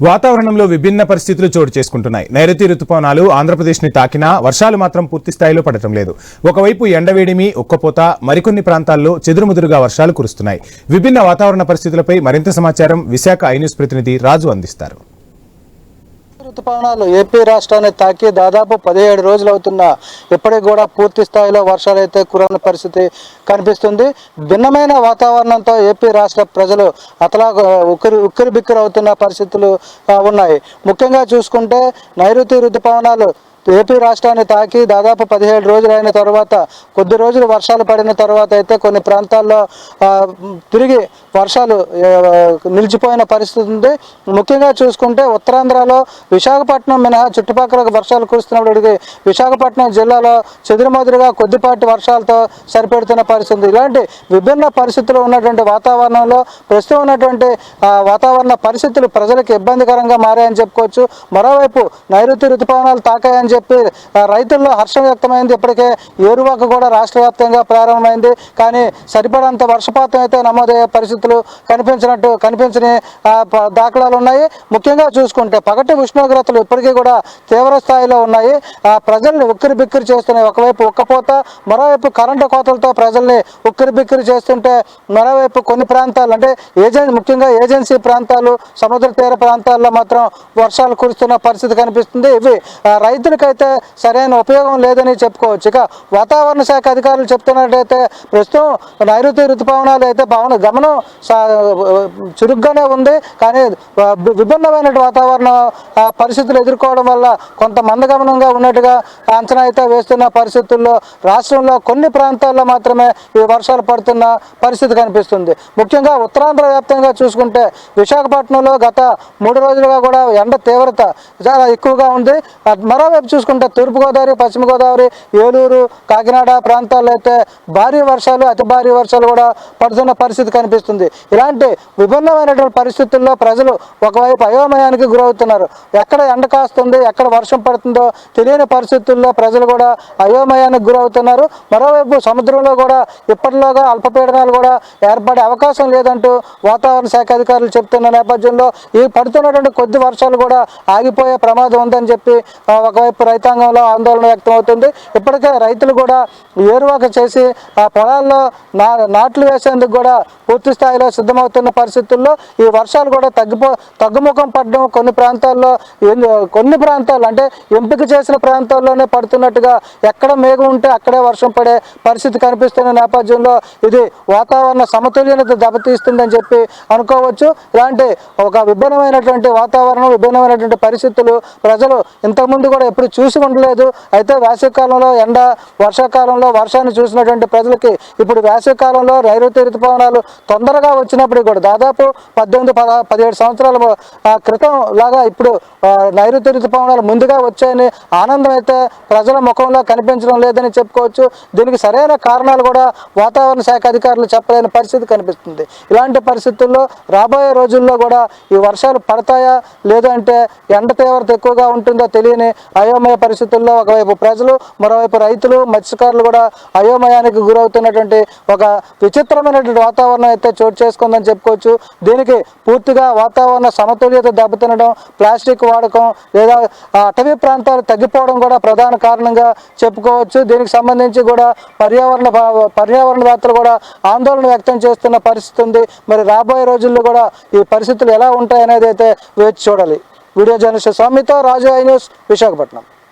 వాతావరణంలో విభిన్న పరిస్థితులు చోటు చేసుకుంటున్నాయి. నైరుతి రుతుపవనాలు ఆంధ్రప్రదేశ్ని తాకినా వర్షాలు మాత్రం పూర్తి స్థాయిలో పడటం లేదు. ఒకవైపు ఎండవేడిమి, ఉక్కపోత, మరికొన్ని ప్రాంతాల్లో చెదురుముదురుగా వర్షాలు కురుస్తున్నాయి. విభిన్న వాతావరణ పరిస్థితులపై మరింత సమాచారం విశాఖ ఐ న్యూస్ ప్రతినిధి రాజు అందిస్తారు. ఋతుపవనాలు ఏపీ రాష్ట్రాన్ని తాకి దాదాపు 17 రోజులు అవుతున్నా ఇప్పటికి కూడా పూర్తి స్థాయిలో వర్షాలు అయితే కురవని పరిస్థితి కనిపిస్తుంది. భిన్నమైన వాతావరణంతో ఏపీ రాష్ట్ర ప్రజలు అతలా ఉక్కిరి బిక్కిరి అవుతున్న పరిస్థితులు ఉన్నాయి. ముఖ్యంగా చూసుకుంటే నైరుతి ఋతుపవనాలు ఏపీ రాష్ట్రాన్ని తాకి దాదాపు 17 రోజులు అయిన తర్వాత కొద్ది రోజులు వర్షాలు పడిన తర్వాత అయితే కొన్ని ప్రాంతాల్లో తిరిగి వర్షాలు నిలిచిపోయిన పరిస్థితి ఉంది. ముఖ్యంగా చూసుకుంటే ఉత్తరాంధ్రలో విశాఖపట్నం మినహా చుట్టుపక్కల వర్షాలు కురుస్తున్నప్పటికీ విశాఖపట్నం జిల్లాలో చెదురుమదురుగా కొద్దిపాటి వర్షాలతో సరిపెడుతున్న పరిస్థితి. ఇలాంటి విభిన్న పరిస్థితులు ఉన్నటువంటి వాతావరణంలో ప్రస్తుతం ఉన్నటువంటి వాతావరణ పరిస్థితులు ప్రజలకు ఇబ్బందికరంగా మారాయని చెప్పుకోవచ్చు. మరోవైపు నైరుతి ఋతుపవనాలు తాకాయని చెప్పి రైతుల్లో హర్షం వ్యక్తమైంది. ఇప్పటికే ఏరువాక కూడా రాష్ట్ర వ్యాప్తంగా ప్రారంభమైంది. కానీ సరిపడంత వర్షపాతం అయితే నమోదయ్యే పరిస్థితులు కనిపించని దాఖలాలు ఉన్నాయి. ముఖ్యంగా చూసుకుంటే పగటి ఉష్ణోగ్రతలు ఇప్పటికీ కూడా తీవ్ర స్థాయిలో ఉన్నాయి. ప్రజల్ని ఉక్కిరి బిక్కిరి చేస్తున్నాయి. ఒకవైపు ఉక్కపోత, మరోవైపు కరెంటు కోతలతో ప్రజల్ని ఉక్కిరి బిక్కిరి చేస్తుంటే మరోవైపు కొన్ని ప్రాంతాలు అంటే ముఖ్యంగా ఏజెన్సీ ప్రాంతాలు, సముద్ర తీర ప్రాంతాల్లో మాత్రం వర్షాలు కురుస్తున్న పరిస్థితి కనిపిస్తుంది. ఇవి రైతులకైతే సరైన ఉపయోగం లేదని చెప్పుకోవచ్చు. ఇక వాతావరణ శాఖ అధికారులు చెప్తున్నట్టయితే ప్రస్తుతం నైరుతి ఋతుపవనాలు అయితే గమనం చురుగ్గానే ఉంది. కానీ విభిన్నమైన వాతావరణ పరిస్థితులు ఎదుర్కోవడం వల్ల కొంత మందగమనంగా ఉన్నట్టుగా అంచనా అయితే వేస్తున్న పరిస్థితుల్లో రాష్ట్రంలో కొన్ని ప్రాంతాల్లో మాత్రమే ఈ వర్షాలు పడుతున్న పరిస్థితి కనిపిస్తుంది. ముఖ్యంగా ఉత్తరాంధ్ర వ్యాప్తంగా చూసుకుంటే విశాఖపట్నంలో గత 3 రోజులుగా కూడా ఎండ తీవ్రత చాలా ఎక్కువగా ఉంది. మరోవైపు చూసుకుంటే తూర్పుగోదావరి, పశ్చిమ గోదావరి, ఏలూరు, కాకినాడ ప్రాంతాల్లో అయితే భారీ వర్షాలు, అతి భారీ వర్షాలు కూడా పడుతున్న పరిస్థితి కనిపిస్తుంది. ఇలాంటి విభిన్నమైనటువంటి పరిస్థితుల్లో ప్రజలు ఒకవైపు అయోమయానికి గురవుతున్నారు. ఎక్కడ ఎండ కాస్తుంది, ఎక్కడ వర్షం పడుతుందో తెలియని పరిస్థితుల్లో ప్రజలు కూడా అయోమయానికి గురవుతున్నారు. మరోవైపు సముద్రంలో కూడా ఇప్పటిలోగా అల్పపీడనాలు కూడా ఏర్పడే అవకాశం లేదంటూ వాతావరణ శాఖ అధికారులు చెప్తున్న నేపథ్యంలో ఈ పడుతున్నటువంటి కొద్ది వర్షాలు కూడా ఆగిపోయే ప్రమాదం ఉందని చెప్పి ఒకవైపు రైతాంగంలో ఆందోళన వ్యక్తం అవుతుంది. ఇప్పటికే రైతులు కూడా ఏరువాక చేసి పొలాల్లో నాట్లు వేసేందుకు కూడా పూర్తి స్థాయిలో సిద్ధమవుతున్న పరిస్థితుల్లో ఈ వర్షాలు కూడా తగ్గుముఖం పడడం, కొన్ని ప్రాంతాలు అంటే ఎంపిక చేసిన ప్రాంతాల్లోనే పడుతున్నట్టుగా ఎక్కడ మేఘం ఉంటే అక్కడే వర్షం పడే పరిస్థితి కనిపిస్తున్న నేపథ్యంలో ఇది వాతావరణ సమతుల్యత దెబ్బతీస్తుందని చెప్పి అనుకోవచ్చు. ఇలాంటి ఒక విభిన్నమైనటువంటి వాతావరణం, విభిన్నమైనటువంటి పరిస్థితులు ప్రజలు ఇంతకుముందు కూడా ఎప్పుడు చూసి ఉండలేదు. అయితే వేసవికాలంలో ఎండ, వర్షాకాలంలో వర్షాన్ని చూసినటువంటి ప్రజలకి ఇప్పుడు వేసవికాలంలో నైరుతి ఋతుపవనాలు తొందరగా వచ్చినప్పటికీ కూడా దాదాపు 18-17 సంవత్సరాల క్రితం లాగా ఇప్పుడు నైరుతి ఋతుపవనాలు ముందుగా వచ్చాయని ఆనందం అయితే ప్రజల ముఖంలో కనిపించడం లేదని చెప్పుకోవచ్చు. దీనికి సరైన కారణాలు కూడా వాతావరణ శాఖ అధికారులు చెప్పలేని పరిస్థితి కనిపిస్తుంది. ఇలాంటి పరిస్థితుల్లో రాబోయే రోజుల్లో కూడా ఈ వర్షాలు పడతాయా లేదంటే ఎండ తీవ్రత ఎక్కువగా ఉంటుందో తెలియని అయోమయ పరిస్థితుల్లో ఒకవైపు ప్రజలు, మరోవైపు రైతులు, మత్స్యకారులు కూడా అయోమయానికి గురవుతున్నటువంటి ఒక విచిత్రమైనటువంటి వాతావరణం అయితే చోటు చేసుకుందని చెప్పుకోవచ్చు. దీనికి పూర్తిగా వాతావరణ సమతుల్యత దెబ్బతినడం, ప్లాస్టిక్ వాడకం లేదా అటవీ ప్రాంతాలు తగ్గిపోవడం కూడా ప్రధాన కారణంగా చెప్పుకోవచ్చు. దీనికి సంబంధించి కూడా పర్యావరణవేత్తలు కూడా ఆందోళన వ్యక్తం చేస్తున్న పరిస్థితి ఉంది. మరి రాబోయే రోజుల్లో కూడా ఈ పరిస్థితులు ఎలా ఉంటాయనేది అయితే వేచి చూడాలి. వీడియో జర్నలిస్ట్ స్వామితో రాజు, ఐ న్యూస్, విశాఖపట్నం.